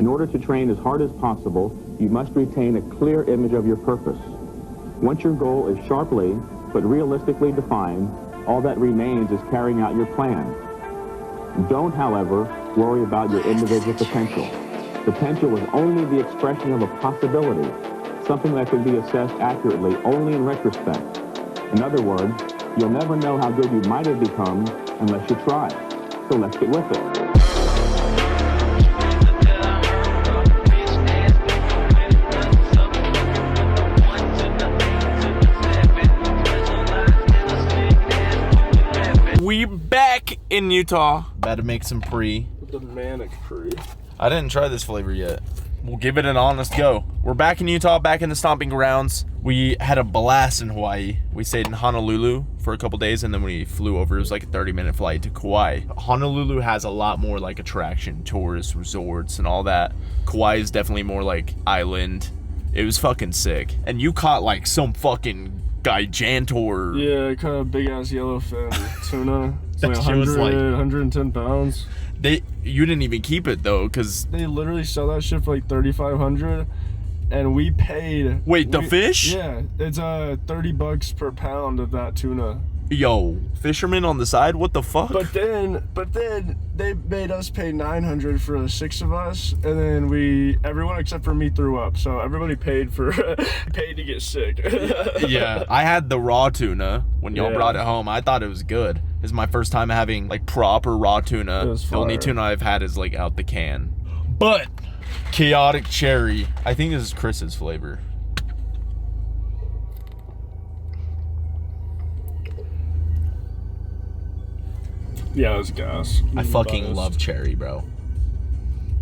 In order to train as hard as possible, you must retain a clear image of your purpose. Once your goal is sharply but realistically defined, all that remains is carrying out your plan. Don't, however, worry about your individual potential. Potential is only the expression of a possibility, something that can be assessed accurately only in retrospect. In other words, you'll never know how good you might have become unless you try. So let's get with it. We back in Utah. About to make some pre. The manic pre. I didn't try this flavor yet. We'll give it an honest go. We're back in Utah, back in the stomping grounds. We had a blast in Hawaii. We stayed in Honolulu for a couple days, and then we flew over. It was like a 30-minute flight to Kauai. Honolulu has a lot more like attraction, tourist resorts and all that. Kauai is definitely more like island. It was fucking sick. And you caught like some fucking gigantor. Yeah, kind of big ass yellowfin tuna. It's That like shit was 110 pounds. You didn't even keep it though, cause they literally sell that shit for like $3,500, and we paid. Wait, the fish? Yeah, it's $30 per pound of that tuna. Yo, fishermen on the side, what the fuck? But then they made us pay $900 for the 6 of us, and then everyone except for me threw up. So everybody paid to get sick. Yeah, I had the raw tuna when y'all brought it home. I thought it was good. This is my first time having like proper raw tuna. The only tuna I've had is like out the can. But chaotic cherry. I think this is Chris's flavor. Yeah, it was gas. I fucking love cherry, bro.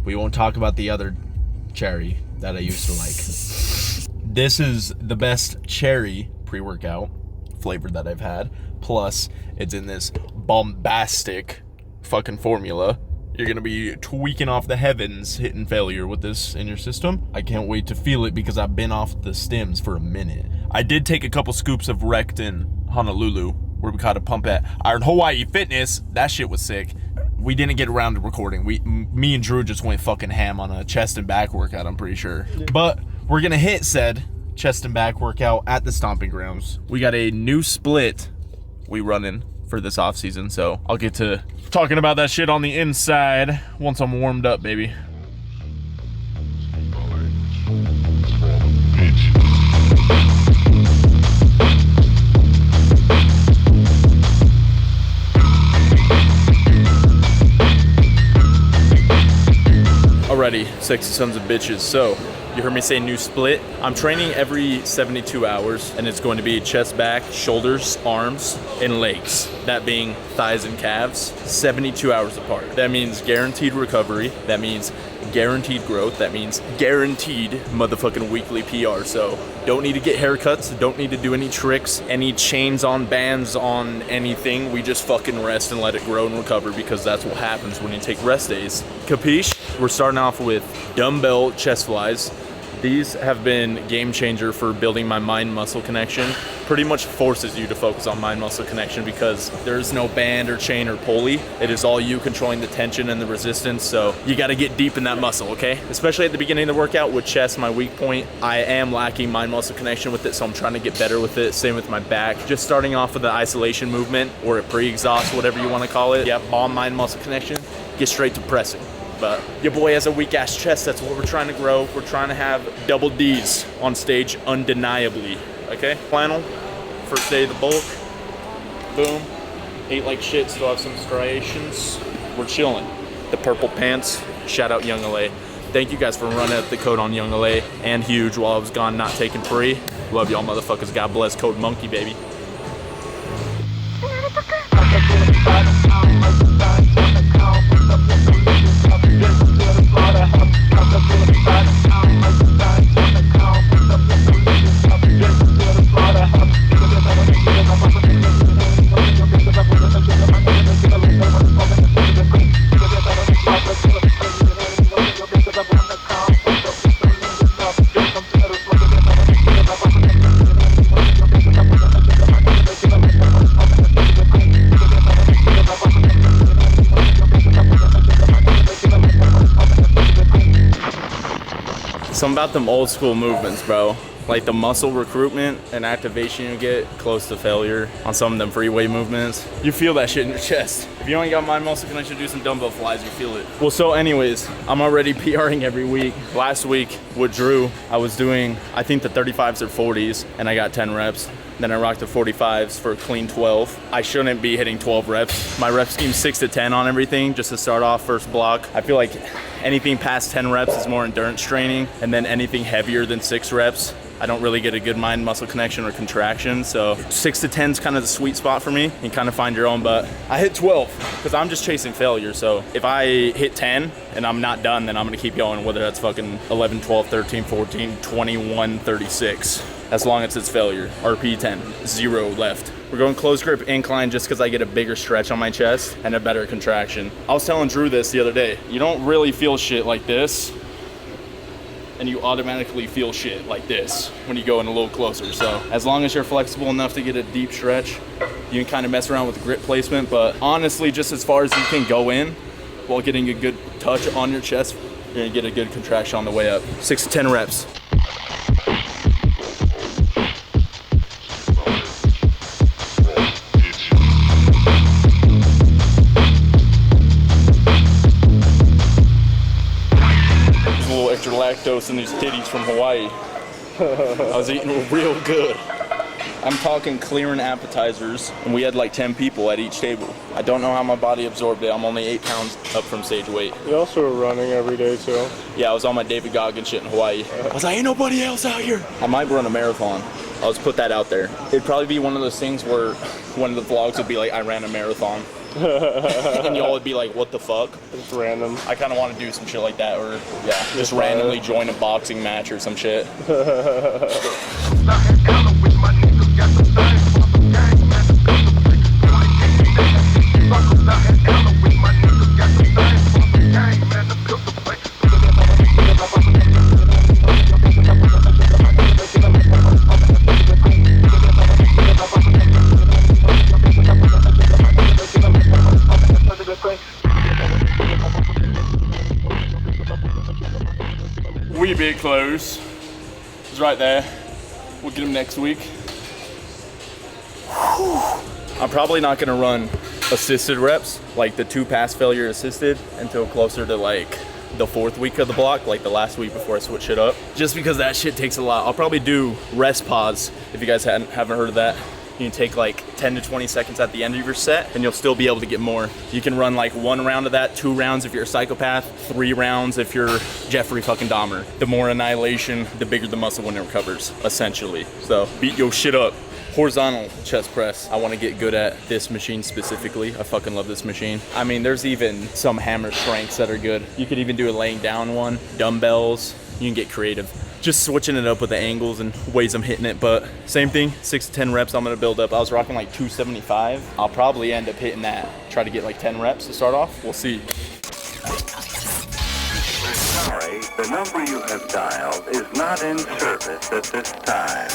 We won't talk about the other cherry that I used to like. This is the best cherry pre-workout flavor that I've had. Plus, it's in this bombastic fucking formula. You're gonna be tweaking off the heavens, hitting failure with this in your system. I can't wait to feel it because I've been off the stims for a minute. I did take a couple scoops of Rect in Honolulu, where we caught a pump at Iron Hawaii Fitness. That shit was sick. We didn't get around to recording. Me and Drew just went fucking ham on a chest and back workout, I'm pretty sure. But we're gonna hit said chest and back workout at the stomping grounds. We got a new split we running for this off season, so I'll get to talking about that shit on the inside once I'm warmed up, baby. Alrighty, sexy sons of bitches. So, you heard me say new split. I'm training every 72 hours, and it's going to be chest, back, shoulders, arms, and legs. That being thighs and calves, 72 hours apart. That means guaranteed recovery. That means guaranteed growth. That means guaranteed motherfucking weekly PR. So, don't need to get haircuts. Don't need to do any tricks, any chains on, bands on, anything. We just fucking rest and let it grow and recover, because that's what happens when you take rest days. Capiche? We're starting off with dumbbell chest flies. These have been game changer for building my mind-muscle connection. Pretty much forces you to focus on mind-muscle connection because there's no band or chain or pulley. It is all you controlling the tension and the resistance, so you gotta get deep in that muscle, okay? Especially at the beginning of the workout with chest, my weak point. I am lacking mind-muscle connection with it, so I'm trying to get better with it. Same with my back. Just starting off with the isolation movement or a pre-exhaust, whatever you wanna call it. Yeah, bomb mind-muscle connection, get straight to pressing. But your boy has a weak ass chest. That's what we're trying to grow. We're trying to have double D's on stage undeniably. Okay? Flannel, first day of the bulk. Boom. Ate like shit, still have some striations. We're chilling. The purple pants, shout out YoungLa. Thank you guys for running up the code on YoungLa and Huge while I was gone not taking free. Love y'all motherfuckers. God bless. Code monkey, baby. Something about them old school movements, bro. Like the muscle recruitment and activation you get close to failure on some of them free weight movements. You feel that shit in your chest. If you ain't got mind muscle connection, do some dumbbell flies, you feel it. Well, so anyways, I'm already PRing every week. Last week with Drew, I was doing, I think the 35s or 40s, and I got 10 reps. Then I rocked the 45s for a clean 12. I shouldn't be hitting 12 reps. My rep scheme 6 to 10 on everything, just to start off first block. I feel like anything past 10 reps is more endurance training, and then anything heavier than 6 reps, I don't really get a good mind muscle connection or contraction. So 6 to 10 is kind of the sweet spot for me. You can kind of find your own, but I hit 12 because I'm just chasing failure. So if I hit 10 and I'm not done, then I'm gonna keep going, whether that's fucking 11, 12, 13, 14, 21, 36. As long as it's failure. RP 10, 0 left. We're going close grip incline just because I get a bigger stretch on my chest and a better contraction. I was telling Drew this the other day. You don't really feel shit like this, and you automatically feel shit like this when you go in a little closer. So as long as you're flexible enough to get a deep stretch, you can kind of mess around with grip placement. But honestly, just as far as you can go in while getting a good touch on your chest, you're gonna get a good contraction on the way up. 6 to 10 reps. Extra lactose in these titties from Hawaii. I was eating real good. I'm talking clearing appetizers, and we had like 10 people at each table. I don't know how my body absorbed it. I'm only 8 pounds up from stage weight. You also were running every day too. Yeah, I was on my David Goggins shit in Hawaii. I was like, ain't nobody else out here. I might run a marathon. I'll just put that out there. It'd probably be one of those things where one of the vlogs would be like, I ran a marathon. And y'all would be like, what the fuck? It's random. I kind of want to do some shit like that, or yeah, just randomly join a boxing match or some shit. We big close. It's right there. We'll get him next week. Whew. I'm probably not gonna run assisted reps, like the 2 pass failure assisted, until closer to like the 4th week of the block, like the last week before I switch it up. Just because that shit takes a lot. I'll probably do rest pause, if you guys haven't heard of that. You can take like 10 to 20 seconds at the end of your set, and you'll still be able to get more. You can run like 1 round of that, 2 rounds if you're a psychopath, 3 rounds if you're Jeffrey fucking Dahmer. The more annihilation, the bigger the muscle when it recovers, essentially. So beat your shit up. Horizontal chest press. I want to get good at this machine specifically. I fucking love this machine. I mean, there's even some hammer strengths that are good. You could even do a laying down one, dumbbells. You can get creative. Just switching it up with the angles and ways I'm hitting it, but same thing, 6 to 10 reps I'm gonna build up. I was rocking like 275. I'll probably end up hitting that. Try to get like 10 reps to start off. We'll see. Sorry, the number you have dialed is not in service at this time.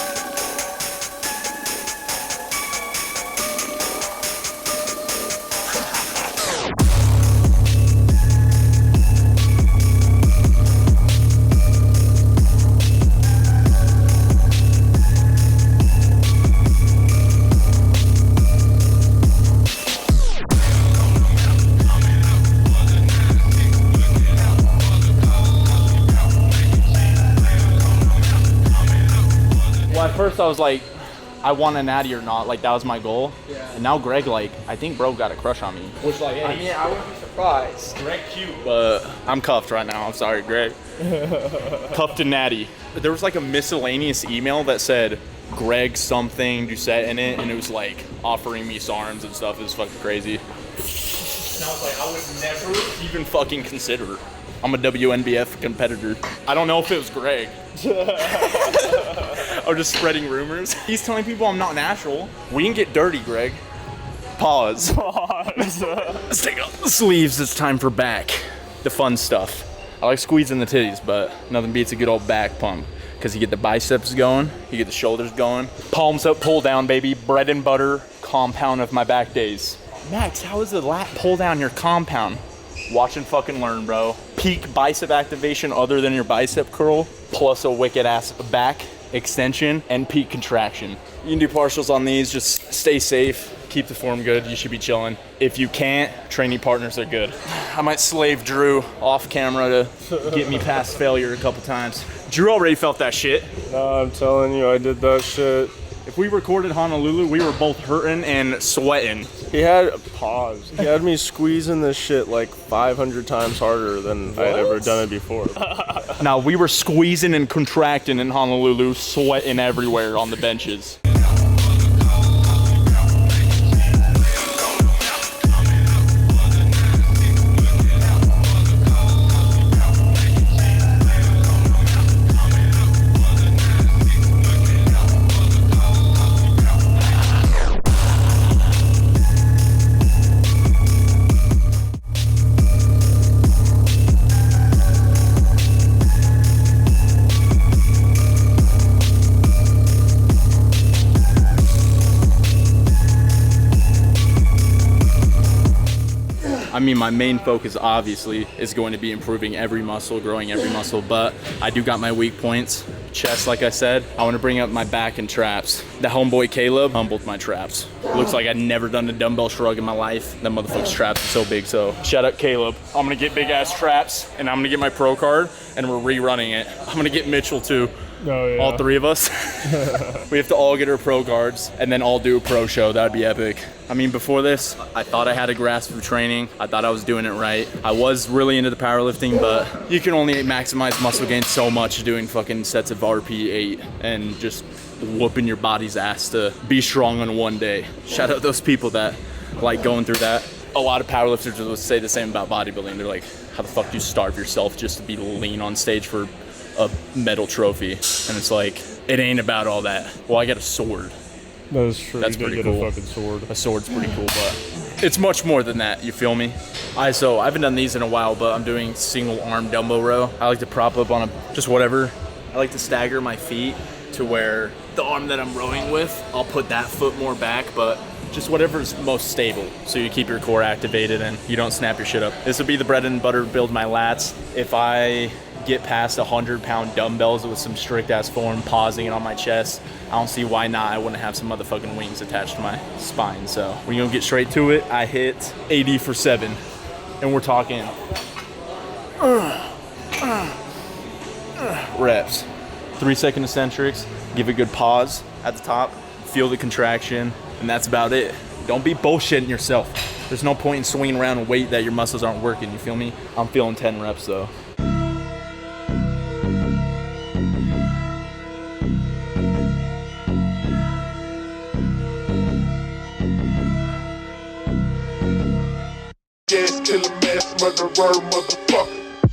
At first I was like, I want a natty or not, like that was my goal. Yeah. And now Greg, like, I think bro got a crush on me. Which like, hey, I mean, I wouldn't be surprised. Greg cute, but I'm cuffed right now. I'm sorry, Greg. Cuffed and natty. There was like a miscellaneous email that said Greg something Doucette in it, and it was like offering me SARMs and stuff. It was fucking crazy. And I was like, I would never even fucking consider it. I'm a WNBF competitor. I don't know if it was Greg. Or just spreading rumors. He's telling people I'm not natural. We can get dirty, Greg. Pause. Let's take off the sleeves. It's time for back. The fun stuff. I like squeezing the titties, but nothing beats a good old back pump. Because you get the biceps going, you get the shoulders going. Palms up, pull down, baby. Bread and butter compound of my back days. Max, how is the lat pull down your compound? Watch and fucking learn, bro. Peak bicep activation other than your bicep curl, plus a wicked ass back extension and peak contraction. You can do partials on these, just stay safe, keep the form good, you should be chilling. If you can't, training partners are good. I might slave Drew off camera to get me past failure a couple times. Drew already felt that shit. No, I'm telling you, I did that shit. If we recorded Honolulu, we were both hurting and sweating. He had pause. He had me squeezing this shit like 500 times harder than I had ever done it before. Now, we were squeezing and contracting in Honolulu, sweating everywhere on the benches. I mean, my main focus obviously is going to be improving every muscle, growing every muscle, but I do got my weak points. Chest, like I said, I want to bring up my back and traps. The homeboy Caleb humbled my traps. Looks like I'd never done a dumbbell shrug in my life. That motherfucker's traps are so big, so shout out Caleb. I'm gonna get big ass traps and I'm gonna get my pro card and we're rerunning it. I'm gonna get Mitchell too. Oh, yeah. All three of us. We have to all get our pro cards and then all do a pro show. That'd be epic. I mean, before this, I thought I had a grasp of training. I thought I was doing it right. I was really into the powerlifting, but you can only maximize muscle gain so much doing fucking sets of RP 8 and just whooping your body's ass to be strong on one day. Shout out those people that like going through that. A lot of powerlifters would say the same about bodybuilding. They're like, how the fuck do you starve yourself just to be lean on stage for a medal trophy? And it's like, it ain't about all that. Well, I got a sword. That is true. That's pretty cool. A fucking sword. A sword's pretty cool, but it's much more than that, you feel me? So I haven't done these in a while, but I'm doing single arm dumbbell row. I like to prop up on just whatever. I like to stagger my feet to where the arm that I'm rowing with, I'll put that foot more back, but just whatever's most stable, so you keep your core activated and you don't snap your shit up. This would be the bread and butter to build my lats. If I get past 100-pound dumbbells with some strict ass form, pausing it on my chest, I don't see why not. I wouldn't have some motherfucking wings attached to my spine. So we're gonna get straight to it. I hit 80 for 7, and we're talking reps. 3-second eccentrics. Give a good pause at the top. Feel the contraction, and that's about it. Don't be bullshitting yourself. There's no point in swinging around a weight that your muscles aren't working. You feel me? I'm feeling 10 reps though. Gas killer, mass murderer, motherfucker.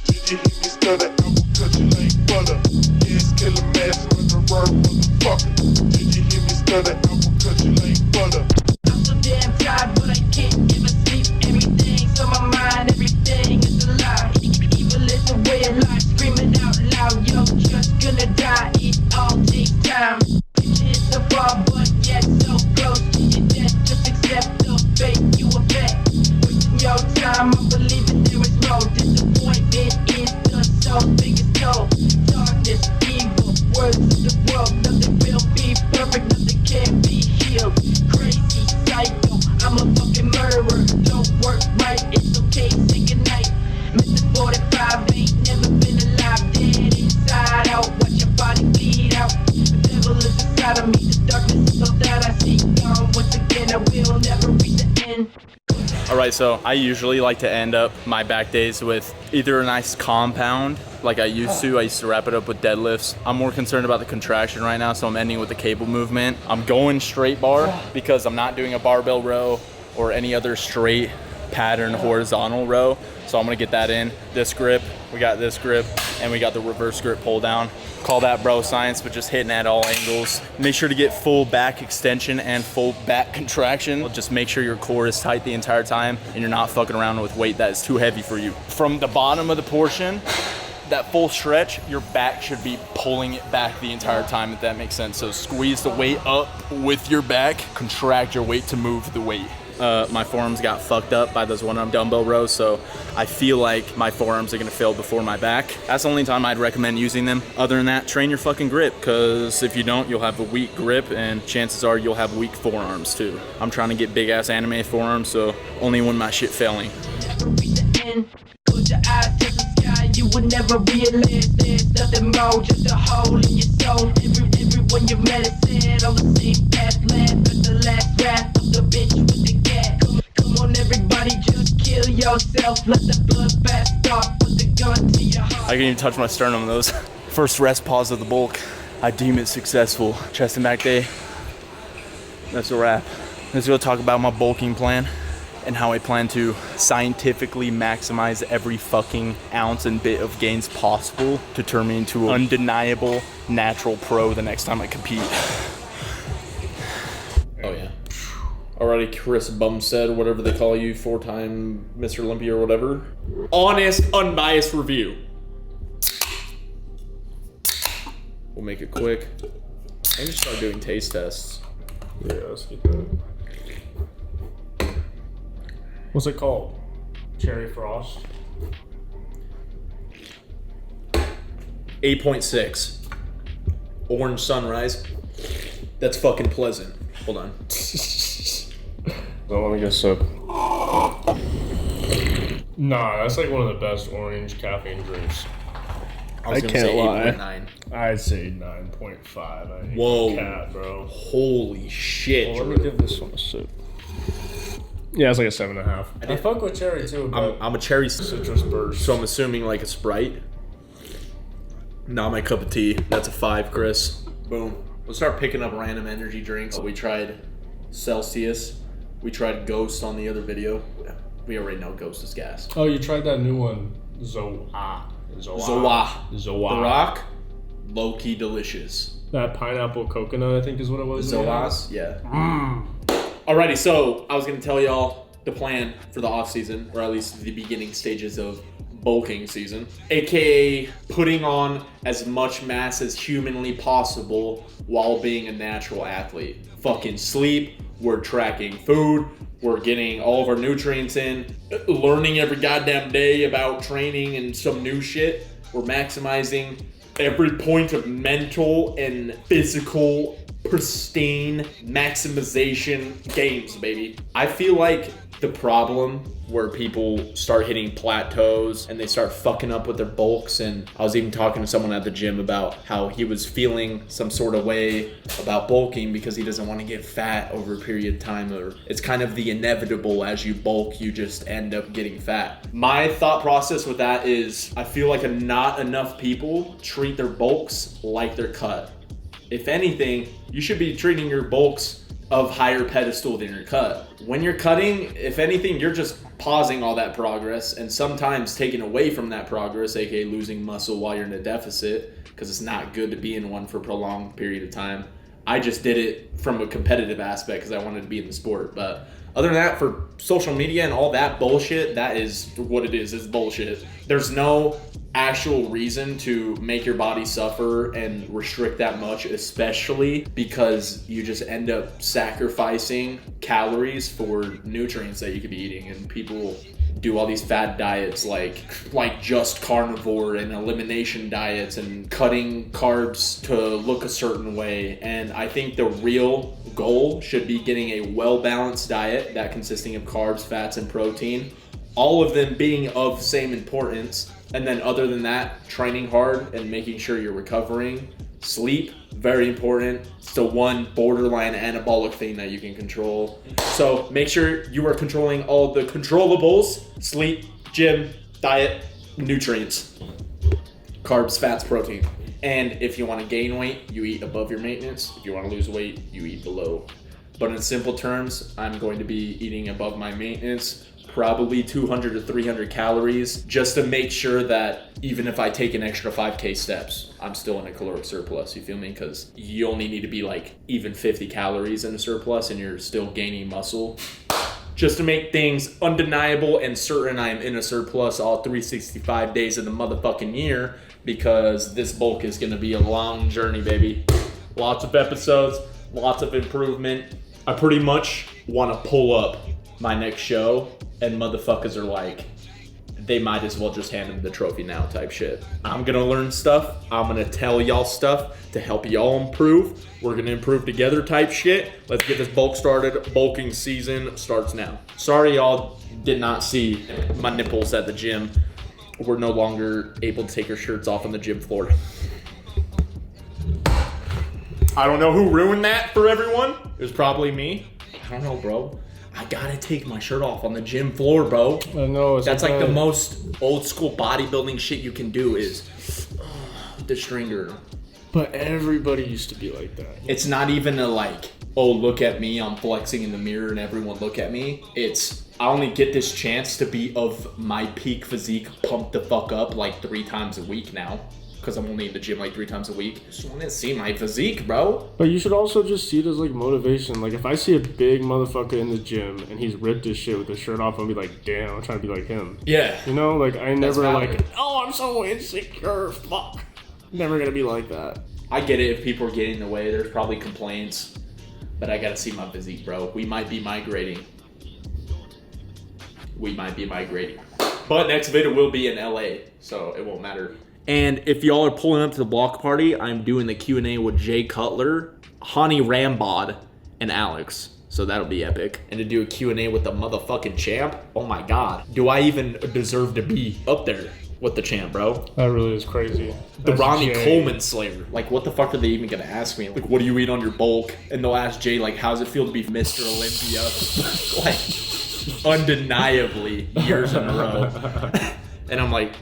Did you hear me stutter? I will cut you like butter. Gas killer, mass murderer, motherfucker. Did you hear me stutter? I will cut you like butter. I'm so damn tired, but I can't ever sleep. Everything's on my mind, everything is a lie. Evil is the way of life, screaming out loud. Yo, just gonna die, it all takes time. It's so far, but yet so close to your death. Just accept the fate, you a vet. Your time, I believe that there is no disappointment is the soul's biggest toll. Darkness, evil, words of the world, nothing will be perfect, nothing can be healed. Crazy, psycho, I'm a fucking murderer. Don't work right, it's okay, say goodnight. Mr. 45 ain't never been alive, dead inside out. Watch your body bleed out. The devil is inside of me, the darkness is all that I see. Gone once again, I will never reach the end. All right, so I usually like to end up my back days with either a nice compound, like I used to. I used to wrap it up with deadlifts. I'm more concerned about the contraction right now, so I'm ending with the cable movement. I'm going straight bar because I'm not doing a barbell row or any other straight pattern horizontal row. So I'm gonna get that in. This grip, we got this grip, and we got the reverse grip pull down. Call that bro science, but just hitting at all angles. Make sure to get full back extension and full back contraction. Just make sure your core is tight the entire time and you're not fucking around with weight that is too heavy for you. From the bottom of the portion, that full stretch, your back should be pulling it back the entire time, if that makes sense. So squeeze the weight up with your back, contract your weight to move the weight. My forearms got fucked up by those one-arm dumbbell rows, so I feel like my forearms are gonna fail before my back. That's the only time I'd recommend using them. Other than that, train your fucking grip, because if you don't, you'll have a weak grip, and chances are you'll have weak forearms too. I'm trying to get big-ass anime forearms, so only when my shit failing. Close your eyes to the sky, you will never realize there's nothing more, just a hole in your soul. Everyone you met is said on the same path, laugh at the last wrath of the bitch with the gat. Come on, everybody, just kill yourself, let the bloodbath start, put the gun to your heart. I can even touch my sternum in those. First rest pause of the bulk. I deem it successful. Chest and back day. That's a wrap. Let's go talk about my bulking plan and how I plan to scientifically maximize every fucking ounce and bit of gains possible to turn me into an undeniable natural pro the next time I compete. Oh yeah. Alrighty, Chris Bumstead, whatever they call you, 4-time Mr. Olympia or whatever. Honest, unbiased review. We'll make it quick. I just start doing taste tests. Yeah, let's get that. What's it called? Cherry Frost? 8.6. Orange sunrise. That's fucking pleasant. Hold on. Don't let me get a sip. Nah, that's like one of the best orange caffeine drinks. I can't lie. 8.9. I'd say 9.5. I hate Whoa. cat, bro. Holy shit. Well, let me give this one a sip. Yeah, it's like a 7.5. I fuck with cherry too, but I'm a cherry citrus burst. so I'm assuming like a Sprite. Not my cup of tea. That's a 5, Chris. Boom. Let's start picking up random energy drinks. We tried Celsius. We tried Ghost on the other video. We already know Ghost is gas. Oh, you tried that new one, Zoa. The Rock. Low-key delicious. That pineapple coconut, I think is what it was. Zoas? Yeah. Alrighty, so I was going to tell y'all the plan for the off season, or at least the beginning stages of bulking season, aka putting on as much mass as humanly possible while being a natural athlete. Fucking sleep, we're tracking food, we're getting all of our nutrients in, learning every goddamn day about training and some new shit. We're maximizing every point of mental and physical pristine maximization games, baby. I feel like the problem where people start hitting plateaus and they start fucking up with their bulks, and I was even talking to someone at the gym about how he was feeling some sort of way about bulking because he doesn't want to get fat over a period of time, or it's kind of the inevitable as you bulk, you just end up getting fat. My thought process with that is I feel like not enough people treat their bulks like they're cut. If anything, you should be treating your bulks of higher pedestal than your cut. When you're cutting, if anything, you're just pausing all that progress and sometimes taking away from that progress, aka losing muscle while you're in a deficit, because it's not good to be in one for a prolonged period of time. I just did it from a competitive aspect because I wanted to be in the sport. But other than that, for social media and all that bullshit, that is what it is bullshit. There's no actual reason to make your body suffer and restrict that much, especially because you just end up sacrificing calories for nutrients that you could be eating. And people do all these fad diets like just carnivore and elimination diets and cutting carbs to look a certain way. And I think the real goal should be getting a well-balanced diet that consisting of carbs, fats, and protein, all of them being of same importance. And then other than that, training hard and making sure you're recovering. Sleep, very important. It's the one borderline anabolic thing that you can control. So make sure you are controlling all the controllables: sleep, gym, diet, nutrients, carbs, fats, protein. And if you want to gain weight, you eat above your maintenance. If you want to lose weight, you eat below. But in simple terms, I'm going to be eating above my maintenance, probably 200 to 300 calories, just to make sure that even if I take an extra 5K steps, I'm still in a caloric surplus, you feel me? Because you only need to be like even 50 calories in a surplus and you're still gaining muscle. Just to make things undeniable and certain I am in a surplus all 365 days of the motherfucking year, because this bulk is gonna be a long journey, baby. Lots of episodes, lots of improvement. I pretty much wanna pull up my next show and motherfuckers are like, they might as well just hand him the trophy now type shit. I'm gonna learn stuff. I'm gonna tell y'all stuff to help y'all improve. We're gonna improve together type shit. Let's get this bulk started. Bulking season starts now. Sorry y'all did not see my nipples at the gym. We're no longer able to take our shirts off on the gym floor. I don't know who ruined that for everyone. It was probably me. I don't know, bro. I gotta take my shirt off on the gym floor, bro. I know. That's like the most old school bodybuilding shit you can do is the stringer. But everybody used to be like that. It's not even a like, oh, look at me, I'm flexing in the mirror and everyone look at me. It's, I only get this chance to be of my peak physique pumped the fuck up like 3 times a week now. Because I'm only in the gym like 3 times a week. Just want to see my physique, bro. But you should also just see it as like motivation. Like if I see a big motherfucker in the gym and he's ripped as shit with his shirt off, I'll be like, damn, I'm trying to be like him. Yeah. You know, like I never valid. like, oh, I'm so insecure. Fuck. Never gonna be like that. I get it if people are getting in the way. There's probably complaints. But I gotta see my physique, bro. We might be migrating. But next video will be in LA, so it won't matter. And if y'all are pulling up to the block party, I'm doing the Q&A with Jay Cutler, Hani Rambod, and Alex. So that'll be epic. And to do a Q&A with the motherfucking champ, oh my god. Do I even deserve to be up there with the champ, bro? That really is crazy. The Ronnie Coleman Slayer. Like, what the fuck are they even gonna ask me? Like, what do you eat on your bulk? And they'll ask Jay, like, how's it feel to be Mr. Olympia? Like, undeniably, years in a row. And I'm like,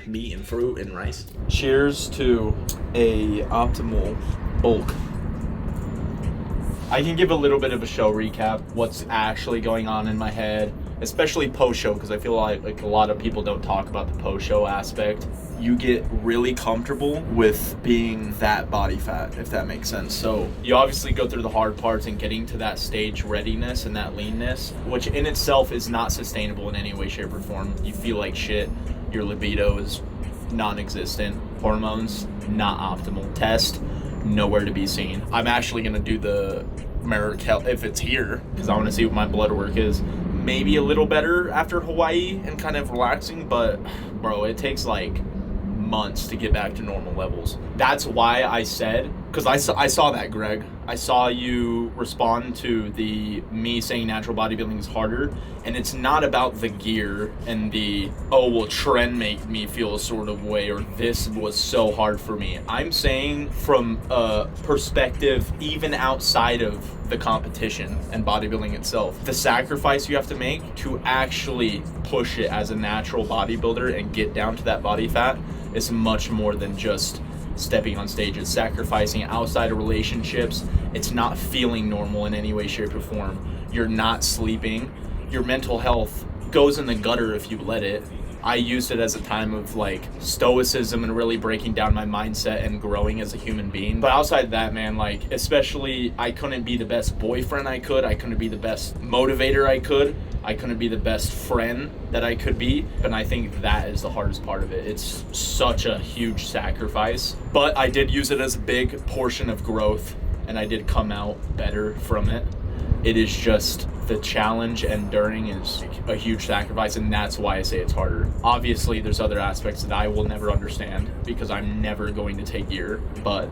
meat and fruit and rice. Cheers to a optimal bulk. I can give a little bit of a show recap, what's actually going on in my head, especially post-show, because I feel like a lot of people don't talk about the post-show aspect. You get really comfortable with being that body fat, if that makes sense. So you obviously go through the hard parts and getting to that stage readiness and that leanness, which in itself is not sustainable in any way, shape, or form. You feel like shit. Your libido is non-existent. Hormones, not optimal. Test, nowhere to be seen. I'm actually gonna do the mirror if it's here, because I want to see what my blood work is. Maybe a little better after Hawaii and kind of relaxing, but bro, it takes like months to get back to normal levels. That's why I said, because I saw that, Greg. I saw you respond to me saying natural bodybuilding is harder, and it's not about the gear and the, oh, well, trend made me feel a sort of way, or this was so hard for me. I'm saying from a perspective even outside of the competition and bodybuilding itself, the sacrifice you have to make to actually push it as a natural bodybuilder and get down to that body fat is much more than just stepping on stage. It's sacrificing outside of relationships. It's not feeling normal in any way, shape, or form. You're not sleeping. Your mental health goes in the gutter if you let it. I used it as a time of like stoicism and really breaking down my mindset and growing as a human being. But outside of that, man, like especially I couldn't be the best boyfriend I could. I couldn't be the best motivator I could. I couldn't be the best friend that I could be. And I think that is the hardest part of it. It's such a huge sacrifice. But I did use it as a big portion of growth, and I did come out better from it. It is just the challenge enduring is a huge sacrifice, and that's why I say it's harder. Obviously, there's other aspects that I will never understand because I'm never going to take gear, but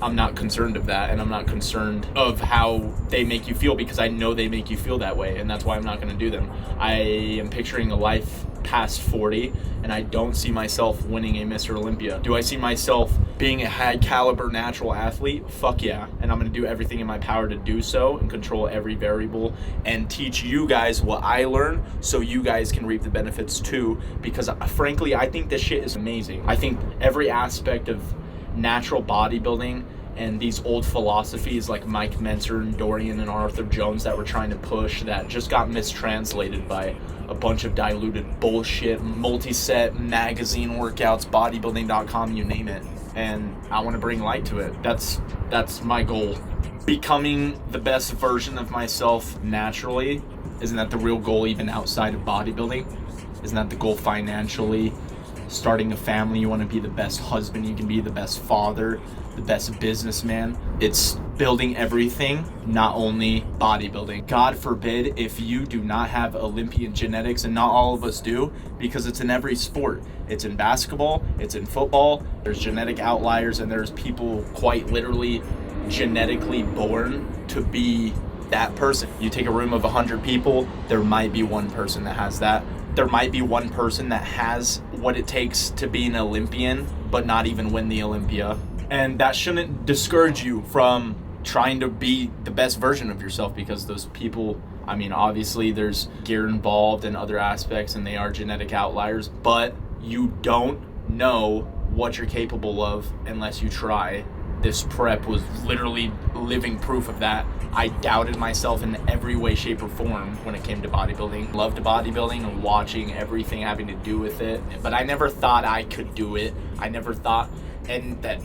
I'm not concerned of that, and I'm not concerned of how they make you feel because I know they make you feel that way, and that's why I'm not going to do them. I am picturing a life past 40, and I don't see myself winning a Mr. Olympia. Do I see myself being a high caliber natural athlete? Fuck yeah. And I'm going to do everything in my power to do so and control every variable and teach you guys what I learn so you guys can reap the benefits too, because frankly, I think this shit is amazing. I think every aspect of natural bodybuilding and these old philosophies like Mike Mentzer and Dorian and Arthur Jones that we're trying to push that just got mistranslated by a bunch of diluted bullshit, multi-set magazine workouts, bodybuilding.com, you name it. And I want to bring light to it. That's my goal. Becoming the best version of myself naturally. Isn't that the real goal even outside of bodybuilding? Isn't that the goal financially? starting a family, you want to be the best husband you can be, the best father, the best businessman. It's building everything, not only bodybuilding. God forbid if you do not have Olympian genetics, and not all of us do, because it's in every sport. It's in basketball, it's in football, there's genetic outliers, and there's people quite literally genetically born to be that person. You take a room of 100 people, there might be one person that has that. There might be one person that has what it takes to be an Olympian, but not even win the Olympia. And that shouldn't discourage you from trying to be the best version of yourself, because those people, I mean, obviously there's gear involved and other aspects, and they are genetic outliers, but you don't know what you're capable of unless you try. This prep was literally living proof of that. I doubted myself in every way, shape, or form when it came to bodybuilding. Loved bodybuilding and watching everything having to do with it, but I never thought I could do it. I never thought, and that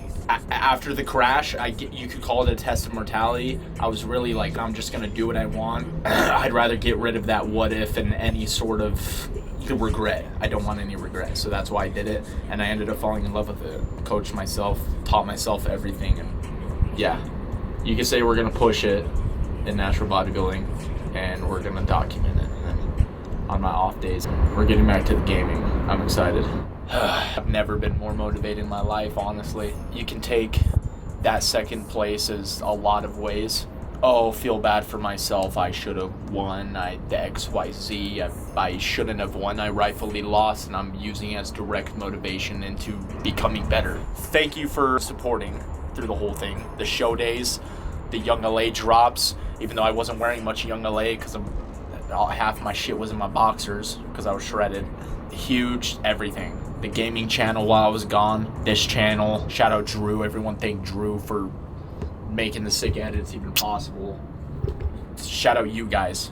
after the crash, you could call it a test of mortality. I was really like, I'm just gonna do what I want. I'd rather get rid of that what if and any sort of regret. I don't want any regret, so that's why I did it, and I ended up falling in love with it. Coached myself, taught myself everything, and yeah, you could say we're gonna push it in natural bodybuilding, and we're gonna document it. And on my off days, we're getting back to the gaming. I'm excited. I've never been more motivated in my life, honestly. You can take that second place as a lot of ways. Oh, feel bad for myself, I should have won, the XYZ, I shouldn't have won, I rightfully lost, and I'm using it as direct motivation into becoming better. Thank you for supporting through the whole thing. The show days, the YoungLa drops, even though I wasn't wearing much YoungLa because half my shit was in my boxers because I was shredded. Huge, everything. The gaming channel while I was gone, this channel, shout out Drew, everyone thank Drew for making the sick edits even possible. Shout out you guys.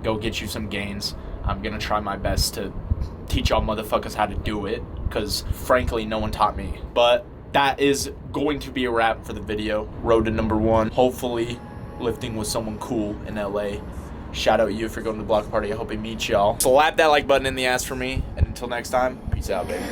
Go get you some gains. I'm gonna try my best to teach y'all motherfuckers how to do it, because frankly no one taught me. But that is going to be a wrap for the video. Road to #1. Hopefully lifting with someone cool in LA. Shout out you if you're going to the block party. I hope I meet y'all. Slap that like button in the ass for me, and until next time, peace out, baby.